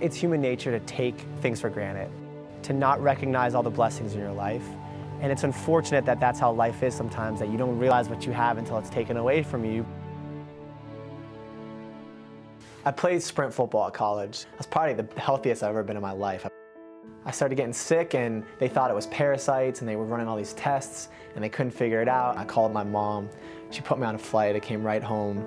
It's human nature to take things for granted, to not recognize all the blessings in your life. And it's unfortunate that that's how life is sometimes, that you don't realize what you have until it's taken away from you. I played sprint football at college. I was probably the healthiest I've ever been in my life. I started getting sick and they thought it was parasites and they were running all these tests and they couldn't figure it out. I called my mom. She put me on a flight. I came right home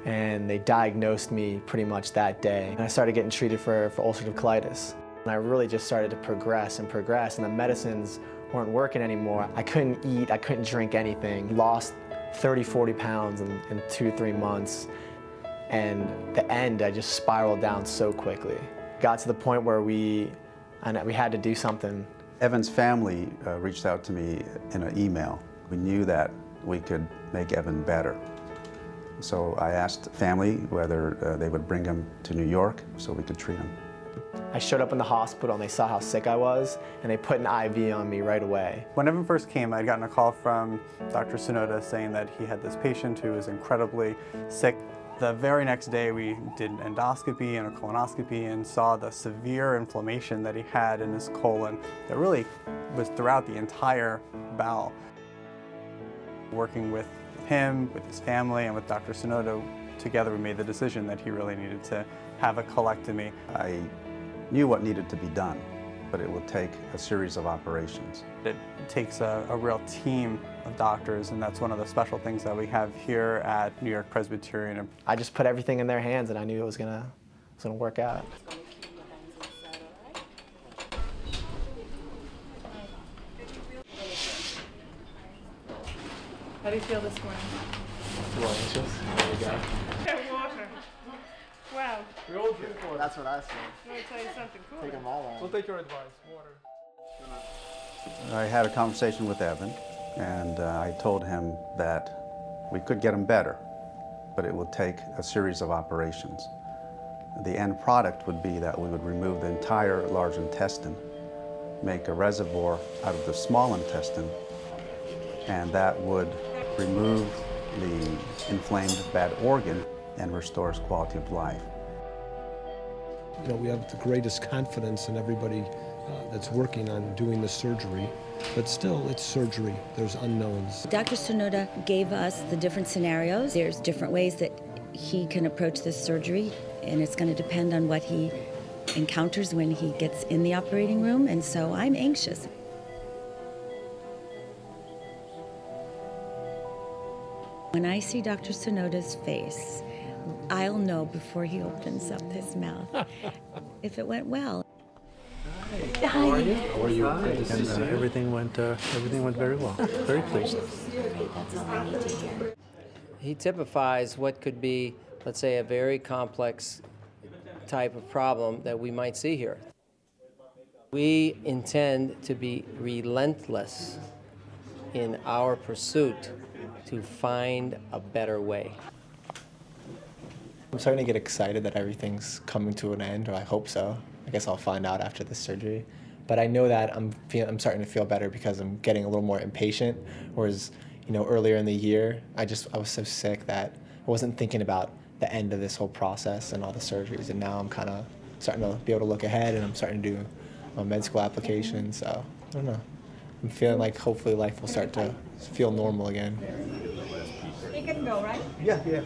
and they diagnosed me pretty much that day. And I started getting treated for ulcerative colitis. And I really just started to progress and progress, and the medicines weren't working anymore. I couldn't eat, I couldn't drink anything. Lost 30, 40 pounds in 2-3 months. And the end, I just spiraled down so quickly. Got to the point where we had to do something. Evan's family reached out to me in an email. We knew that we could make Evan better. So I asked family whether they would bring him to New York so we could treat him. I showed up in the hospital and they saw how sick I was and they put an IV on me right away. When Evan first came, I'd gotten a call from Dr. Sonoda saying that he had this patient who was incredibly sick. The very next day we did an endoscopy and a colonoscopy and saw the severe inflammation that he had in his colon that really was throughout the entire bowel. Working with him, with his family, and with Dr. Sonoda, together we made the decision that he really needed to have a colectomy. I knew what needed to be done, but it would take a series of operations. It takes a real team of doctors, and that's one of the special things that we have here at New York-Presbyterian. I just put everything in their hands and I knew it was gonna work out. How do you feel this morning? A little anxious. There you go. Water. Wow. We all do. That's what I say. Let me tell you something cool. Take them all on. We'll take your advice. Water. I had a conversation with Evan, and I told him that we could get him better, but it would take a series of operations. The end product would be that we would remove the entire large intestine, make a reservoir out of the small intestine, and that would remove the inflamed bad organ and restores quality of life. You know, we have the greatest confidence in everybody that's working on doing the surgery, but still, it's surgery. There's unknowns. Dr. Sonoda gave us the different scenarios. There's different ways that he can approach this surgery, and it's going to depend on what he encounters when he gets in the operating room, and so I'm anxious. When I see Dr. Sonoda's face, I'll know before he opens up his mouth if it went well. Hi. How are you? How are you? Everything went very well. Very pleased. He typifies what could be, let's say, a very complex type of problem that we might see here. We intend to be relentless in our pursuit to find a better way. I'm starting to get excited that everything's coming to an end, or I hope so. I guess I'll find out after this surgery. But I know that I'm starting to feel better because I'm getting a little more impatient, whereas, you know, earlier in the year, I was so sick that I wasn't thinking about the end of this whole process and all the surgeries, and now I'm kind of starting to be able to look ahead, and I'm starting to do my med school application, so I don't know. I'm feeling like hopefully life will start to feel normal again. You can go, right? Yeah.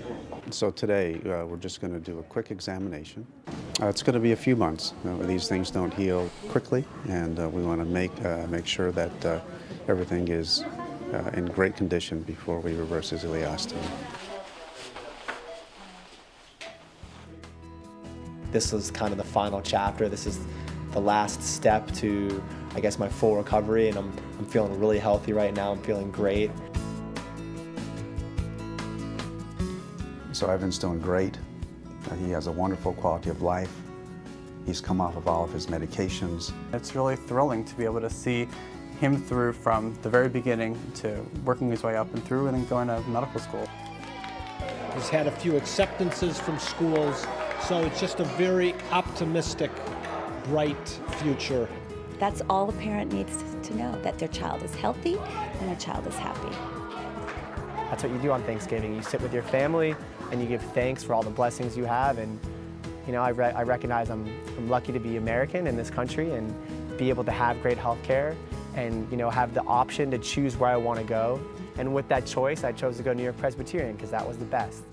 So today, we're just going to do a quick examination. It's going to be a few months. You know, these things don't heal quickly, and we want to make sure that everything is in great condition before we reverse his ileostomy. This is kind of the final chapter. This is the last step to, I guess, my full recovery, and I'm feeling really healthy right now. I'm feeling great. So Evan's doing great. He has a wonderful quality of life. He's come off of all of his medications. It's really thrilling to be able to see him through from the very beginning to working his way up and through and then going to medical school. He's had a few acceptances from schools, so it's just a very optimistic, bright future. That's all a parent needs to know, that their child is healthy and their child is happy. That's what you do on Thanksgiving. You sit with your family and you give thanks for all the blessings you have, and You know, I recognize I'm lucky to be American in this country and be able to have great health care and, you know, have the option to choose where I want to go. And with that choice, I chose to go New York-Presbyterian because that was the best.